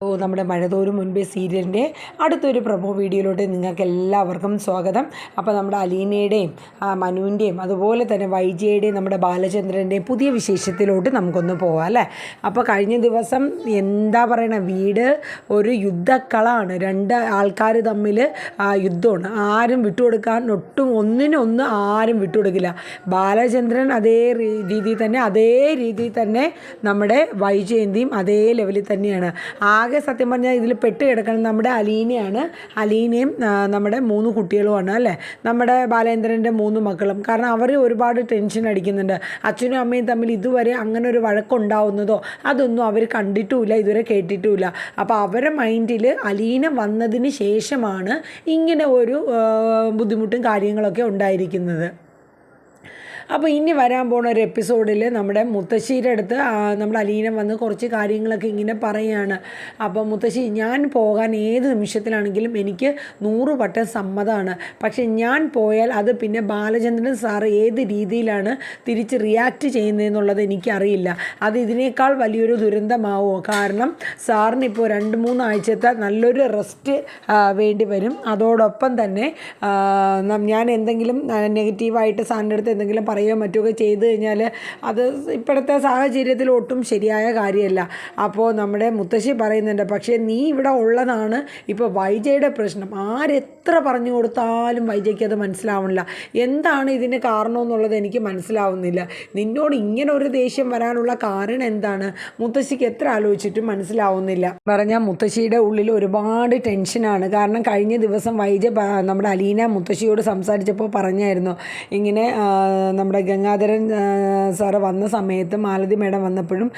നമ്മുടെ മഴതോരും മുൻപേ സീരിയലിൻ്റെ അടുത്തൊരു പ്രൊമോ വീഡിയോയിലോട്ട് നിങ്ങൾക്ക് എല്ലാവർക്കും സ്വാഗതം. അപ്പോൾ നമ്മുടെ അലീനയുടെയും മനുവിൻ്റെയും അതുപോലെ തന്നെ വൈജയുടെയും നമ്മുടെ ബാലചന്ദ്രൻ്റെയും പുതിയ വിശേഷത്തിലോട്ട് നമുക്കൊന്ന് പോകാം അല്ലേ. അപ്പോൾ കഴിഞ്ഞ ദിവസം എന്താ പറയണ വീട് ഒരു യുദ്ധക്കളമാണ്. രണ്ട് ആൾക്കാർ തമ്മിൽ യുദ്ധമാണ്. ആരും വിട്ടുകൊടുക്കാൻ ഒന്നിനൊന്ന് ആരും വിട്ടുകൊടുക്കില്ല. ബാലചന്ദ്രൻ അതേ രീതിയിൽ തന്നെ നമ്മുടെ വൈജയന്തിയും അതേ ലെവലിൽ തന്നെയാണ്. ആകെ സത്യം പറഞ്ഞാൽ ഇതിൽ പെട്ട് കിടക്കുന്നത് നമ്മുടെ അലീനയും നമ്മുടെ 3 കുട്ടികളുമാണ് അല്ലേ. നമ്മുടെ ബാലേന്ദ്രൻ്റെ 3 മക്കളും. കാരണം അവർ ഒരുപാട് ടെൻഷൻ അടിക്കുന്നുണ്ട്. അച്ഛനും അമ്മയും തമ്മിൽ ഇതുവരെ അങ്ങനെ ഒരു വഴക്കുണ്ടാവുന്നതോ അതൊന്നും അവർ കണ്ടിട്ടുമില്ല, ഇതുവരെ കേട്ടിട്ടുമില്ല. അപ്പോൾ അവരുടെ മൈൻഡിൽ അലീന വന്നതിന് ശേഷമാണ് ഇങ്ങനെ ഒരു ബുദ്ധിമുട്ടും കാര്യങ്ങളൊക്കെ ഉണ്ടായിരിക്കുന്നത്. അപ്പോൾ ഇനി വരാൻ പോകുന്ന ഒരു എപ്പിസോഡിൽ നമ്മുടെ മുത്തശ്ശിയുടെ അടുത്ത് നമ്മുടെ അലീന വന്ന് കുറച്ച് കാര്യങ്ങളൊക്കെ ഇങ്ങനെ പറയുകയാണ്. അപ്പോൾ മുത്തശ്ശി, ഞാൻ പോകാൻ ഏത് നിമിഷത്തിലാണെങ്കിലും എനിക്ക് 100 വട്ടം സമ്മതമാണ്. പക്ഷേ ഞാൻ പോയാൽ അത് പിന്നെ ബാലചന്ദ്രൻ സാറ് ഏത് രീതിയിലാണ് തിരിച്ച് റിയാക്ട് ചെയ്യുന്നതെന്നുള്ളത് എനിക്കറിയില്ല. അത് ഇതിനേക്കാൾ വലിയൊരു ദുരന്തമാവുമോ? കാരണം സാറിന് ഇപ്പോൾ 2-3 ആഴ്ചത്തെ നല്ലൊരു റെസ്റ്റ് വേണ്ടി വരും. അതോടൊപ്പം തന്നെ ഞാൻ എന്തെങ്കിലും നെഗറ്റീവായിട്ട് സാറിൻ്റെ അടുത്ത് എന്തെങ്കിലും പറയുകയോ മറ്റൊക്കെ ചെയ്തു കഴിഞ്ഞാൽ അത് ഇപ്പോഴത്തെ സാഹചര്യത്തിൽ ഒട്ടും ശരിയായ കാര്യമല്ല. അപ്പോൾ നമ്മുടെ മുത്തശ്ശി പറയുന്നുണ്ട്, പക്ഷേ നീ ഇവിടെ ഉള്ളതാണ് ഇപ്പോൾ വൈജയുടെ പ്രശ്നം. ആരെത്ര പറഞ്ഞു കൊടുത്താലും വൈജയ്ക്ക് അത് മനസ്സിലാവുന്നില്ല. എന്താണ് ഇതിന് കാരണമെന്നുള്ളത് എനിക്ക് മനസ്സിലാവുന്നില്ല. നിന്നോട് ഇങ്ങനെ ഒരു ദേഷ്യം വരാനുള്ള കാരണം എന്താണ്? മുത്തശ്ശിക്ക് എത്ര ആലോചിച്ചിട്ടും മനസ്സിലാവുന്നില്ല. പറഞ്ഞാൽ മുത്തശ്ശിയുടെ ഉള്ളിൽ ഒരുപാട് ടെൻഷനാണ്. കാരണം കഴിഞ്ഞ ദിവസം വൈജ നമ്മുടെ അലീന മുത്തശ്ശിയോട് സംസാരിച്ചപ്പോൾ പറഞ്ഞായിരുന്നു, ഇങ്ങനെ നമ്മുടെ ഗംഗാധരൻ സാറ് വന്ന സമയത്ത് മാലതി മേഡം വന്നപ്പോഴും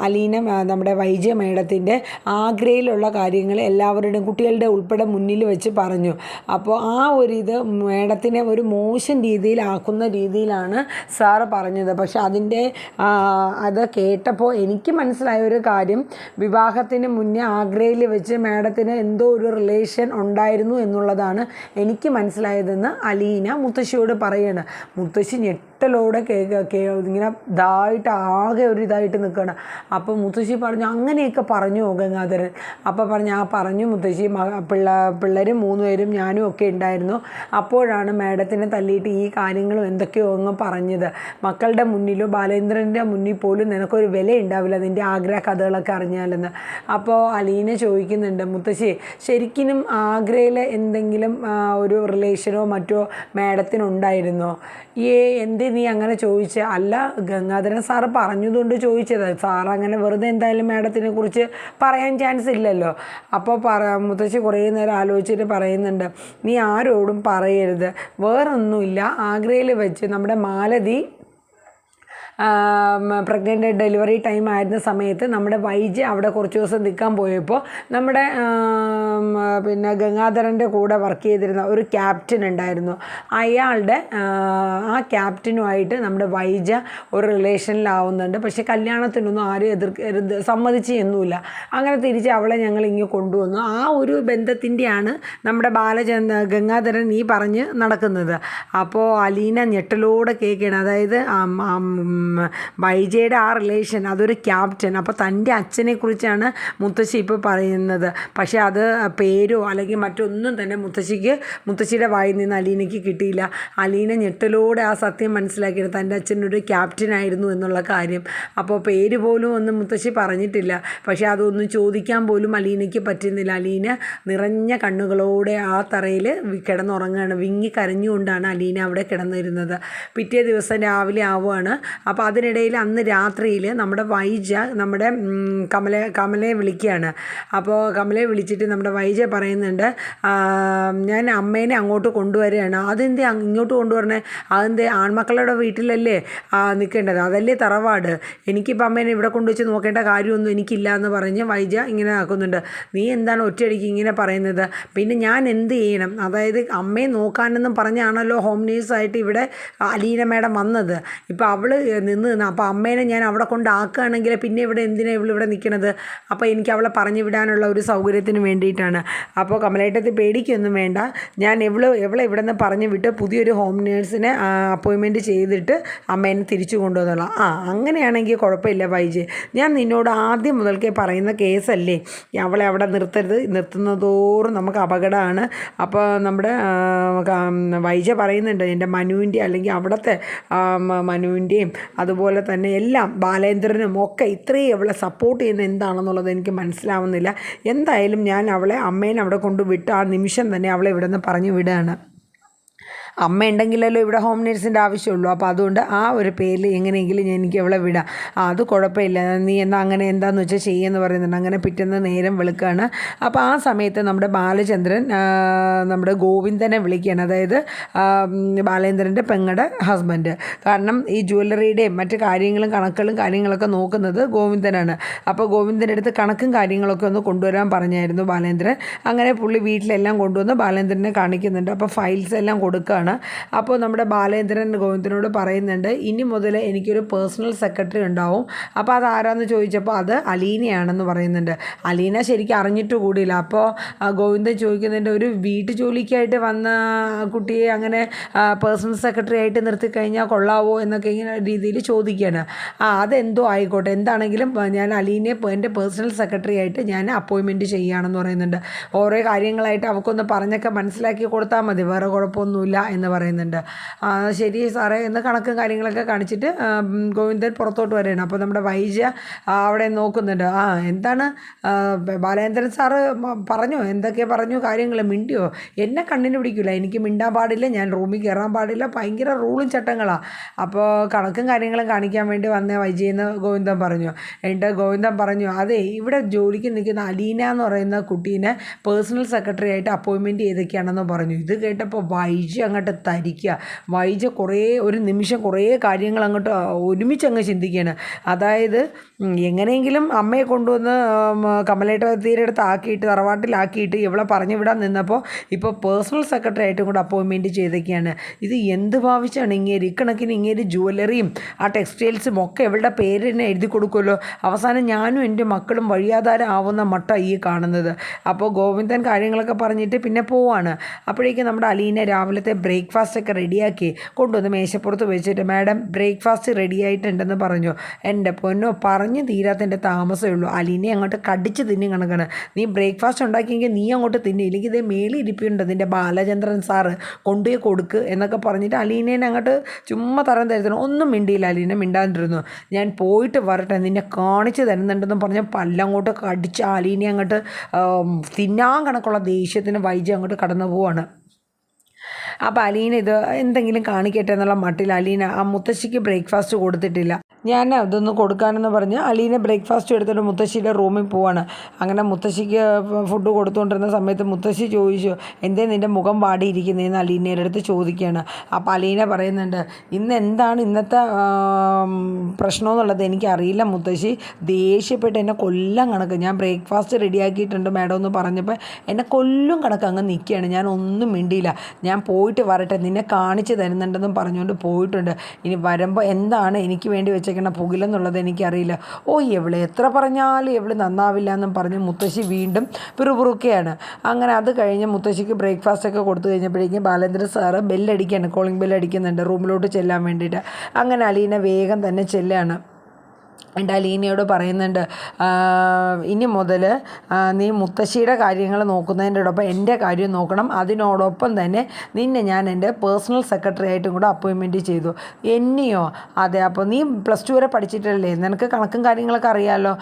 അലീന നമ്മുടെ വൈജ മേഡത്തിൻ്റെ ആഗ്രയിലുള്ള കാര്യങ്ങൾ എല്ലാവരുടെയും കുട്ടികളുടെ ഉൾപ്പെടെ മുന്നിൽ വെച്ച് പറഞ്ഞു. അപ്പോൾ ആ ഒരു ഇത് മേഡത്തിനെ ഒരു മോശം രീതിയിലാക്കുന്ന രീതിയിലാണ് സാറ് പറഞ്ഞത്. പക്ഷെ അത് കേട്ടപ്പോൾ എനിക്ക് മനസ്സിലായ ഒരു കാര്യം, വിവാഹത്തിന് മുന്നേ ആഗ്രയിൽ വെച്ച് മേഡത്തിന് എന്തോ ഒരു റിലേഷൻ ഉണ്ടായിരുന്നു എന്നുള്ളതാണ് എനിക്ക് മനസ്സിലായതെന്ന് അലീന മുത്തശ്ശിയോട് പറയാണ്. മുത്തശ്ശി ഞെട്ടലോടെ ഇങ്ങനെ ആകെ ഒരു ഇതായിട്ട് നിൽക്കുകയാണ്. അപ്പോൾ മുത്തശ്ശി പറഞ്ഞു, അങ്ങനെയൊക്കെ പറഞ്ഞു ഗംഗാധരൻ? അപ്പോൾ പറഞ്ഞു മുത്തശ്ശി, പിള്ളേർ 3 പേരും ഞാനും ഒക്കെ ഉണ്ടായിരുന്നു. അപ്പോഴാണ് മേഡത്തിനെ തല്ലിയിട്ട് ഈ കാര്യങ്ങളും എന്തൊക്കെയോ അങ്ങ് പറഞ്ഞത്. മക്കളുടെ മുന്നിലോ ബാലേന്ദ്രൻ്റെ മുന്നിൽ പോലും നിനക്കൊരു വില ഉണ്ടാവില്ല നിൻ്റെ ആഗ്രഹ കഥകളൊക്കെ അറിഞ്ഞാലെന്ന്. അപ്പോൾ അലീന ചോദിക്കുന്നുണ്ട്, മുത്തശ്ശി ശരിക്കും ആഗ്രയിൽ എന്തെങ്കിലും ഒരു റിലേഷനോ മറ്റോ മേഡത്തിനുണ്ടായിരുന്നോ? എന്തേ നീ അങ്ങനെ ചോദിച്ചത്? അല്ല, ഗംഗാധരൻ സാറ് പറഞ്ഞതുകൊണ്ട് ചോദിച്ചത്. സാറ് അങ്ങനെ വെറുതെ എന്തായാലും മേഡത്തിനെ കുറിച്ച് പറയാൻ ചാൻസ് ഇല്ലല്ലോ. അപ്പോൾ മുത്തശ്ശി കുറേ നേരം ആലോചിച്ചിട്ട് പറയുന്നുണ്ട്, നീ ആരോടും പറയരുത്, വേറൊന്നുമില്ല. ആഗ്രയിൽ വെച്ച് നമ്മുടെ മാലതി പ്രഗ്നൻ്റ് ഡെലിവറി ടൈം ആയിരുന്ന സമയത്ത് നമ്മുടെ വൈജ അവിടെ കുറച്ച് ദിവസം നിൽക്കാൻ പോയപ്പോൾ നമ്മുടെ പിന്നെ ഗംഗാധരൻ്റെ കൂടെ വർക്ക് ചെയ്തിരുന്ന ഒരു ക്യാപ്റ്റൻ ഉണ്ടായിരുന്നു. അയാളുടെ ആ ക്യാപ്റ്റനുമായിട്ട് നമ്മുടെ വൈജ ഒരു റിലേഷനിലാവുന്നുണ്ട്. പക്ഷേ കല്യാണത്തിനൊന്നും ആരും സമ്മതിച്ച് എന്നുമില്ല. അങ്ങനെ തിരിച്ച് അവളെ ഞങ്ങൾ ഇങ്ങ് കൊണ്ടുവന്നു. ആ ഒരു ബന്ധത്തിൻ്റെയാണ് നമ്മുടെ ഗംഗാധരൻ ഈ പറഞ്ഞ് നടക്കുന്നത്. അപ്പോൾ അലീന ഞെട്ടലോടെ കേൾക്കുകയാണ്. അതായത് വൈജയുടെ ആ റിലേഷൻ, അതൊരു ക്യാപ്റ്റൻ. അപ്പോൾ തൻ്റെ അച്ഛനെ കുറിച്ചാണ് മുത്തശ്ശി ഇപ്പോൾ പറയുന്നത്. പക്ഷേ അത് പേരോ അല്ലെങ്കിൽ മറ്റൊന്നും തന്നെ മുത്തശ്ശിയുടെ വായിൽ നിന്ന് അലീനയ്ക്ക് കിട്ടിയില്ല. അലീന ഞെട്ടലോടെ ആ സത്യം മനസ്സിലാക്കിയത് തൻ്റെ അച്ഛനൊരു ക്യാപ്റ്റനായിരുന്നു എന്നുള്ള കാര്യം. അപ്പോൾ പേര് പോലും ഒന്നും മുത്തശ്ശി പറഞ്ഞിട്ടില്ല. പക്ഷേ അതൊന്നും ചോദിക്കാൻ പോലും അലീനയ്ക്ക് പറ്റുന്നില്ല. അലീന നിറഞ്ഞ കണ്ണുകളോടെ ആ തറയിൽ കിടന്നുറങ്ങുകയാണ്. വിങ്ങി കരഞ്ഞുകൊണ്ടാണ് അലീന അവിടെ കിടന്നിരുന്നത്. പിറ്റേ ദിവസം രാവിലെ ആവുകയാണ്. അപ്പോൾ അതിനിടയിൽ അന്ന് രാത്രിയിൽ നമ്മുടെ വൈജ നമ്മുടെ കമലയെ വിളിക്കുകയാണ്. അപ്പോൾ കമലയെ വിളിച്ചിട്ട് നമ്മുടെ വൈജ പറയുന്നുണ്ട്, ഞാൻ അമ്മേനെ അങ്ങോട്ട് കൊണ്ടുവരികയാണ്. അതെന്തേ ഇങ്ങോട്ട് കൊണ്ടുവരണേ? അതെന്തേ? ആൺമക്കളുടെ വീട്ടിലല്ലേ നിൽക്കേണ്ടത്, അതല്ലേ തറവാട്. എനിക്കിപ്പോൾ അമ്മേനെ ഇവിടെ കൊണ്ടുവച്ച് നോക്കേണ്ട കാര്യമൊന്നും എനിക്കില്ല എന്ന് പറഞ്ഞ് വൈജ ഇങ്ങനെ ആക്കുന്നുണ്ട്. നീ എന്താണ് ഒറ്റയടിക്ക് ഇങ്ങനെ പറയുന്നത്? പിന്നെ ഞാൻ എന്ത് ചെയ്യണം? അതായത് അമ്മയെ നോക്കാനെന്നും പറഞ്ഞാണല്ലോ ഹോം നേഴ്സായിട്ട് ഇവിടെ അലീന മേഡം വന്നത്. ഇപ്പോൾ അവൾ നിന്ന് അപ്പോൾ അമ്മേനെ ഞാൻ അവിടെ കൊണ്ടാക്കുകയാണെങ്കിൽ പിന്നെ ഇവിടെ എന്തിനാണ് ഇവളിവിടെ നിൽക്കണത്? അപ്പോൾ എനിക്ക് അവളെ പറഞ്ഞു വിടാനുള്ള ഒരു സൗകര്യത്തിന് വേണ്ടിയിട്ടാണ്. അപ്പോൾ കമലേട്ടത്തി പേടിക്കൊന്നും വേണ്ട, ഞാൻ ഇവളെ ഇവിടെ നിന്ന് പറഞ്ഞു വിട്ട് പുതിയൊരു ഹോം നേഴ്സിനെ അപ്പോയിൻമെൻറ്റ് ചെയ്തിട്ട് അമ്മേനെ തിരിച്ചു കൊണ്ടുവന്നോളാം. അങ്ങനെയാണെങ്കിൽ കുഴപ്പമില്ല വൈജി, ഞാൻ നിന്നോട് ആദ്യം മുതൽക്കേ പറയുന്ന കേസല്ലേ, അവളെ അവിടെ നിർത്തരുത്, നിർത്തുന്നതോറും നമുക്ക് അപകടമാണ്. അപ്പോൾ നമ്മുടെ വൈജ പറയുന്നുണ്ട് എൻ്റെ മനുവിൻ്റെ അല്ലെങ്കിൽ അവിടുത്തെ മനുവിൻ്റെയും അതുപോലെ തന്നെ എല്ലാം ബാലേന്ദ്രനും ഒക്കെ ഇത്രയും അവളെ സപ്പോർട്ട് ചെയ്യുന്ന എന്താണെന്നുള്ളത് എനിക്ക് മനസ്സിലാവുന്നില്ല. എന്തായാലും ഞാൻ അവളെ അമ്മേനെ അവിടെ കൊണ്ടുവിട്ട് ആ നിമിഷം തന്നെ അവളെ ഇവിടെ നിന്ന് പറഞ്ഞു വിടുകയാണ്. അമ്മ ഉണ്ടെങ്കിലല്ലോ ഇവിടെ ഹോം നേഴ്സിൻ്റെ ആവശ്യമുള്ളൂ. അപ്പോൾ അതുകൊണ്ട് ആ ഒരു പേരിൽ എങ്ങനെയെങ്കിലും എനിക്ക് അവളെ വിടാം. അത് കുഴപ്പമില്ല, നീ എന്നാൽ അങ്ങനെ എന്താണെന്ന് വെച്ചാൽ ചെയ്യുമെന്ന് പറയുന്നുണ്ട്. അങ്ങനെ പിറ്റേന്ന് നേരം വെളുക്കുകയാണ്. അപ്പോൾ ആ സമയത്ത് നമ്മുടെ ബാലചന്ദ്രൻ നമ്മുടെ ഗോവിന്ദനെ വിളിക്കുകയാണ്, അതായത് ബാലേന്ദ്രൻ്റെ പെങ്ങളുടെ ഹസ്ബൻഡ്. കാരണം ഈ ജ്വല്ലറിയുടെയും മറ്റു കാര്യങ്ങളൊക്കെ നോക്കുന്നത് ഗോവിന്ദനാണ്. അപ്പോൾ ഗോവിന്ദൻ്റെ അടുത്ത് കണക്കും കാര്യങ്ങളൊക്കെ ഒന്ന് കൊണ്ടുവരാൻ പറഞ്ഞായിരുന്നു ബാലേന്ദ്രൻ. അങ്ങനെ പുള്ളി വീട്ടിലെല്ലാം കൊണ്ടുവന്ന് ബാലേന്ദ്രനെ കാണിക്കുന്നുണ്ട്. അപ്പോൾ ഫയൽസ് എല്ലാം കൊടുക്കുകയാണ്. അപ്പോൾ നമ്മുടെ ബാലേന്ദ്രൻ ഗോവിന്ദനോട് പറയുന്നുണ്ട്, ഇനി മുതൽ എനിക്കൊരു പേഴ്സണൽ സെക്രട്ടറി ഉണ്ടാവും. അപ്പോൾ അത് ആരാന്ന് ചോദിച്ചപ്പോൾ അത് അലീനയാണെന്ന് പറയുന്നുണ്ട്. അലീന ശരിക്കും അറിഞ്ഞിട്ട് കൂടിയില്ല. അപ്പോൾ ഗോവിന്ദൻ ചോദിക്കുന്നുണ്ട്, ഒരു വീട്ടു ജോലിക്കായിട്ട് വന്ന കുട്ടിയെ അങ്ങനെ പേഴ്സണൽ സെക്രട്ടറി ആയിട്ട് നിർത്തിക്കഴിഞ്ഞാൽ കൊള്ളാവോ എന്നൊക്കെ ഇങ്ങനെ രീതിയിൽ ചോദിക്കുകയാണ്. അതെന്തോ ആയിക്കോട്ടെ, എന്താണെങ്കിലും ഞാൻ അലീനയെ എൻ്റെ പേഴ്സണൽ സെക്രട്ടറി ആയിട്ട് ഞാൻ അപ്പോയിൻമെൻറ്റ് ചെയ്യുകയാണെന്ന് പറയുന്നുണ്ട്. ഓരോ കാര്യങ്ങളായിട്ട് അവൾക്കൊന്ന് പറഞ്ഞൊക്കെ മനസ്സിലാക്കി കൊടുത്താൽ മതി, വേറെ കുഴപ്പമൊന്നുമില്ല എന്ന് പറയുന്നുണ്ട്. ശരി സാറേ എന്ന് കണക്കും കാര്യങ്ങളൊക്കെ കാണിച്ചിട്ട് ഗോവിന്ദൻ പുറത്തോട്ട് വരികയാണ്. അപ്പോൾ നമ്മുടെ വൈജ അവിടെ നോക്കുന്നുണ്ട്. എന്താണ് ബാലേന്ദ്രൻ സാറ് പറഞ്ഞോ, എന്തൊക്കെ പറഞ്ഞു കാര്യങ്ങൾ, മിണ്ടിയോ? എന്നെ കണ്ണിന് പിടിക്കില്ല, എനിക്ക് മിണ്ടാൻ പാടില്ല, ഞാൻ റൂമിൽ കയറാൻ പാടില്ല, ഭയങ്കര റൂളും ചട്ടങ്ങളാണ്. അപ്പോൾ കണക്കും കാര്യങ്ങളും കാണിക്കാൻ വേണ്ടി വന്ന വൈജയെന്ന് ഗോവിന്ദൻ പറഞ്ഞു. എന്നിട്ട് ഗോവിന്ദൻ പറഞ്ഞു, അതെ ഇവിടെ ജോലിക്ക് നിൽക്കുന്ന അലീന എന്ന് പറയുന്ന കുട്ടീനെ പേഴ്സണൽ സെക്രട്ടറി ആയിട്ട് അപ്പോയിൻമെൻറ്റ് ചെയ്തൊക്കെയാണെന്ന് പറഞ്ഞു. ഇത് കേട്ടപ്പോൾ വൈജ അങ്ങോട്ട് തരിക്കുക. വൈജ ഒരു നിമിഷം കുറേ കാര്യങ്ങൾ അങ്ങോട്ട് ഒരുമിച്ചങ്ങ് ചിന്തിക്കുകയാണ്. അതായത് എങ്ങനെയെങ്കിലും അമ്മയെ കൊണ്ടുവന്ന് കമലേട്ടത്തിയുടെ അടുത്ത് ആക്കിയിട്ട് തറവാട്ടിലാക്കിയിട്ട് ഇവളെ പറഞ്ഞു വിടാൻ നിന്നപ്പോൾ ഇപ്പോൾ പേഴ്സണൽ സെക്രട്ടറി ആയിട്ടും കൂടെ അപ്പോയിൻമെൻറ്റ് ചെയ്തൊക്കെയാണ്. ഇത് എന്ത് ഭാവിച്ചാണ് ഇക്കണക്കിന് ഇങ്ങേര് ജ്വല്ലറിയും ആ ടെക്സ്റ്റൈൽസും ഒക്കെ ഇവളുടെ പേര് തന്നെ എഴുതി കൊടുക്കുമല്ലോ. അവസാനം ഞാനും എൻ്റെ മക്കളും വഴിയാധാരം ആവുന്ന മട്ട ഈ കാണുന്നത്. അപ്പോൾ ഗോവിന്ദൻ കാര്യങ്ങളൊക്കെ പറഞ്ഞിട്ട് പിന്നെ പോവാണ്. അപ്പോഴേക്കും നമ്മുടെ അലീന രാവിലത്തെ ബ്രേക്ക്ഫാസ്റ്റൊക്കെ റെഡിയാക്കി കൊണ്ടുവന്ന് മേശപ്പുറത്ത് വെച്ചിട്ട്, മാഡം ബ്രേക്ക്ഫാസ്റ്റ് റെഡി ആയിട്ടുണ്ടെന്ന് പറഞ്ഞു. എൻ്റെ പൊന്നോ, പറഞ്ഞു തീരാത്തതിൻ്റെ താമസമേ ഉള്ളൂ. അലീനെ അങ്ങോട്ട് കടിച്ച് തിന്നും കണക്കാണ്. നീ ബ്രേക്ക്ഫാസ്റ്റ് ഉണ്ടാക്കിയെങ്കിൽ നീ അങ്ങോട്ട് തിന്നെ, ഇല്ലെങ്കിൽ ഇതേ മേളിൽ ഇരിപ്പുണ്ട് നിൻ്റെ ബാലചന്ദ്രൻ സാറ്, കൊണ്ടുപോയി കൊടുക്ക് എന്നൊക്കെ പറഞ്ഞിട്ട് അലീനേനെ അങ്ങോട്ട് ചുമ്മാ തരം തരുത്തണം. ഒന്നും മിണ്ടിയില്ല, അലീന മിണ്ടാണ്ടിരുന്നു. ഞാൻ പോയിട്ട് വരട്ടെ, നിന്നെ കാണിച്ച് തരുന്നുണ്ടെന്ന് പറഞ്ഞ് പല്ലങ്ങോട്ട് കടിച്ച് അലീനെ അങ്ങോട്ട് തിന്നാൻ കണക്കുള്ള ദേഷ്യത്തിന് വൈജി അങ്ങോട്ട് കടന്നു പോവാണ്. അപ്പോൾ അലീന ഇത് എന്തെങ്കിലും കാണിക്കട്ടെ എന്നുള്ള മട്ടിൽ അലീന ആ മുത്തശ്ശിക്ക് ബ്രേക്ക്ഫാസ്റ്റ് കൊടുത്തിട്ടില്ല. ഞാൻ അതൊന്ന് കൊടുക്കാനെന്ന് പറഞ്ഞ് അലീന ബ്രേക്ക്ഫാസ്റ്റ് എടുത്തിട്ട് മുത്തശ്ശിയുടെ റൂമിൽ പോവാണ്. അങ്ങനെ മുത്തശ്ശിക്ക് ഫുഡ് കൊടുത്തുകൊണ്ടിരുന്ന സമയത്ത് മുത്തശ്ശി ചോദിച്ചു, എന്തേ നിൻ്റെ മുഖം വാടിയിരിക്കുന്നതെന്ന് അലീനയുടെ അടുത്ത് ചോദിക്കുകയാണ്. അപ്പോൾ അലീന പറയുന്നുണ്ട്, ഇന്നത്തെ പ്രശ്നമെന്നുള്ളത് എനിക്കറിയില്ല മുത്തശ്ശി, ദേഷ്യപ്പെട്ട് എന്നെ കൊല്ലം കണക്ക്, ഞാൻ ബ്രേക്ക്ഫാസ്റ്റ് റെഡിയാക്കിയിട്ടുണ്ട് മാഡം എന്ന് പറഞ്ഞപ്പോൾ എന്നെ കൊല്ലും കണക്ക് അങ്ങ് നിൽക്കുകയാണ്. ഞാൻ ഒന്നും മിണ്ടിയില്ല, ഞാൻ പോയിട്ട് വരട്ടെ, നിന്നെ കാണിച്ച് തരുന്നുണ്ടെന്നും പറഞ്ഞുകൊണ്ട് പോയിട്ടുണ്ട്. ഇനി വരുമ്പോൾ എന്താണ് എനിക്ക് വേണ്ടി വെച്ചേക്കണ പുകിലെന്നുള്ളത് എനിക്കറിയില്ല. എവള് എത്ര പറഞ്ഞാലും എവള് നന്നാവില്ല എന്നും പറഞ്ഞ് മുത്തശ്ശി വീണ്ടും പിറുപിറുക്കുകയാണ്. അങ്ങനെ അത് കഴിഞ്ഞ് മുത്തശ്ശിക്ക് ബ്രേക്ക്ഫാസ്റ്റൊക്കെ കൊടുത്തു കഴിഞ്ഞപ്പോഴേക്കും ബാലേന്ദ്രൻ സാറ് ബെല്ലടിക്കുകയാണ്, കോളിംഗ് ബെല്ലടിക്കുന്നുണ്ട് റൂമിലോട്ട് ചെല്ലാൻ വേണ്ടിയിട്ട്. അങ്ങനെ അലീന വേഗം തന്നെ ചെല്ലുകയാണ്. എൻ്റെ അലീനയോട് പറയുന്നുണ്ട്, ഇനി മുതൽ നീ മുത്തശ്ശിയുടെ കാര്യങ്ങൾ നോക്കുന്നതിൻ്റെയോടൊപ്പം എൻ്റെ കാര്യം നോക്കണം, അതിനോടൊപ്പം തന്നെ നിന്നെ ഞാൻ എൻ്റെ പേഴ്സണൽ സെക്രട്ടറി ആയിട്ടും കൂടെ അപ്പോയിൻമെൻറ്റ് ചെയ്തു. എന്നെയോ? അതെ. അപ്പോൾ നീ +2 വരെ പഠിച്ചിട്ടല്ലേ, നിനക്ക് കണക്കും കാര്യങ്ങളൊക്കെ അറിയാമല്ലോ?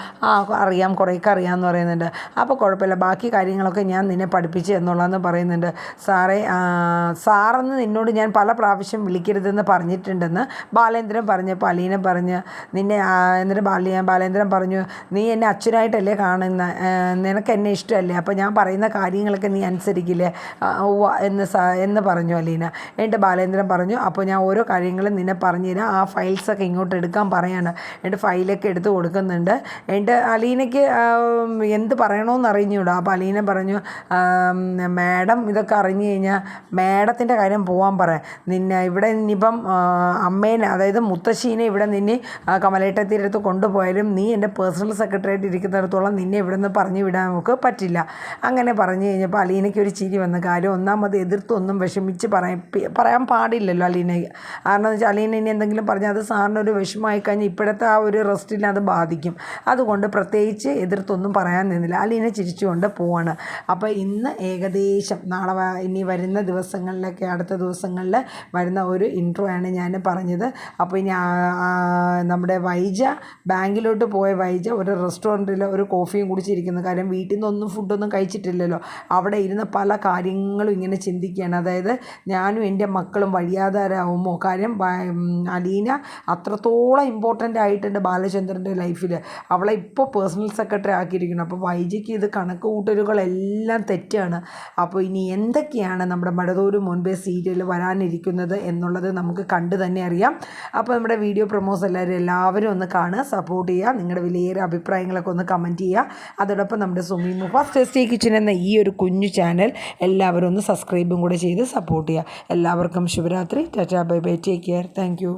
അറിയാം, കുറേയൊക്കെ അറിയാമെന്ന് പറയുന്നുണ്ട്. അപ്പോൾ കുഴപ്പമില്ല, ബാക്കി കാര്യങ്ങളൊക്കെ ഞാൻ നിന്നെ പഠിപ്പിച്ച് എന്നുള്ളതെന്ന് പറയുന്നുണ്ട്. സാറെന്ന് നിന്നോട് ഞാൻ പല പ്രാവശ്യം വിളിക്കരുതെന്ന് പറഞ്ഞിട്ടുണ്ടെന്ന് ബാലേന്ദ്രൻ പറഞ്ഞപ്പോൾ അലീന പറഞ്ഞ്, എന്നിട്ട് ബാലേന്ദ്രൻ പറഞ്ഞു, നീ എന്നെ അച്ഛനായിട്ടല്ലേ കാണുന്ന, നിനക്ക് എന്നെ ഇഷ്ടമല്ലേ, അപ്പോൾ ഞാൻ പറയുന്ന കാര്യങ്ങളൊക്കെ നീ അനുസരിക്കില്ലേ എന്ന് പറഞ്ഞു അലീന. എന്നിട്ട് ബാലേന്ദ്രൻ പറഞ്ഞു, അപ്പോൾ ഞാൻ ഓരോ കാര്യങ്ങളും നിന്നെ പറഞ്ഞുതരാം, ആ ഫയൽസൊക്കെ ഇങ്ങോട്ട് എടുക്കാൻ പറയാണ്. എന്നിട്ട് ഫയലൊക്കെ എടുത്ത് കൊടുക്കുന്നുണ്ട്. എന്നിട്ട് അലീനയ്ക്ക് എന്ത് പറയണമെന്ന് അറിഞ്ഞൂടാ. അപ്പോൾ അലീന പറഞ്ഞു, മാഡം ഇതൊക്കെ അറിഞ്ഞു കഴിഞ്ഞാൽ മാഡത്തിൻ്റെ കാര്യം പോകാൻ പറയാം, നിന്നെ ഇവിടെ ഇനിയിപ്പം അമ്മേനെ, അതായത് മുത്തശ്ശീനെ ഇവിടെ നിന്നെ കമലേട്ടത്തിൻ്റെ കൊണ്ടുപോയാലും നീ എൻ്റെ പേഴ്സണൽ സെക്രട്ടറി ആയിട്ട് ഇരിക്കുന്നിടത്തോളം നിന്നെ ഇവിടെ നിന്ന് പറഞ്ഞു വിടാൻ നമുക്ക് പറ്റില്ല. അങ്ങനെ പറഞ്ഞു കഴിഞ്ഞപ്പോൾ അലീനയ്ക്ക് ഒരു ചിരി വന്ന കാര്യം, ഒന്നാമത് എതിർത്തൊന്നും വിഷമിച്ച് പറയാൻ പാടില്ലല്ലോ അലീനയ്ക്ക്. കാരണം എന്ന് വെച്ചാൽ അലീന ഇനി എന്തെങ്കിലും പറഞ്ഞാൽ അത് സാറിനൊരു വിഷമമായി കഴിഞ്ഞാൽ ഇപ്പോഴത്തെ ആ ഒരു റെസ്റ്റിനെ അത് ബാധിക്കും. അതുകൊണ്ട് പ്രത്യേകിച്ച് എതിർത്തൊന്നും പറയാൻ നിന്നില്ല. അലീന ചിരിച്ചുകൊണ്ട് പോവാണ്. അപ്പോൾ ഇന്ന് ഏകദേശം നാളെ ഇനി വരുന്ന ദിവസങ്ങളിലൊക്കെ, അടുത്ത ദിവസങ്ങളിൽ വരുന്ന ഒരു ഇൻട്രോ ആണ് ഞാൻ പറഞ്ഞത്. അപ്പോൾ ഇനി നമ്മുടെ വൈജ ബാങ്കിലോട്ട് പോയ വൈജ ഒരു റെസ്റ്റോറൻറ്റിൽ ഒരു കോഫിയും കുടിച്ചിരിക്കുന്നു. കാര്യം വീട്ടിൽ നിന്നൊന്നും ഫുഡൊന്നും കഴിച്ചിട്ടില്ലല്ലോ. അവിടെ ഇരുന്ന് പല കാര്യങ്ങളും ഇങ്ങനെ ചിന്തിക്കുകയാണ്. അതായത് ഞാനും എൻ്റെ മക്കളും വഴിയാധാരമാവുമോ? കാര്യം അലീന അത്രത്തോളം ഇമ്പോർട്ടൻ്റ് ആയിട്ടുണ്ട് ബാലചന്ദ്രൻ്റെ ലൈഫിൽ. അവളെ ഇപ്പോൾ പേഴ്സണൽ സെക്രട്ടറി ആക്കിയിരിക്കുന്നു. അപ്പോൾ വൈജയ്ക്ക് ഇത് കണക്ക് കൂട്ടലുകളെല്ലാം തെറ്റാണ്. അപ്പോൾ ഇനി എന്തൊക്കെയാണ് നമ്മുടെ മഴതോരു മുൻപേ സീരിയൽ വരാനിരിക്കുന്നത് എന്നുള്ളത് നമുക്ക് കണ്ടു തന്നെ അറിയാം. അപ്പോൾ നമ്മുടെ വീഡിയോ പ്രൊമോസ് എല്ലാവരും ഒന്ന് കാണുക, സപ്പോർട്ട് ചെയ്യുക, നിങ്ങളുടെ വിലയേറെ അഭിപ്രായങ്ങളൊക്കെ ഒന്ന് കമൻറ്റ് ചെയ്യുക. അതോടൊപ്പം നമ്മുടെ സുമി മുഫാസ് ടേസ്റ്റി കിച്ചൻ എന്ന ഈ ഒരു കുഞ്ഞു ചാനൽ എല്ലാവരും ഒന്ന് സബ്സ്ക്രൈബും കൂടെ ചെയ്ത് സപ്പോർട്ട് ചെയ്യുക. എല്ലാവർക്കും ശുഭരാത്രി. Tata, bye bye, take care, thank you.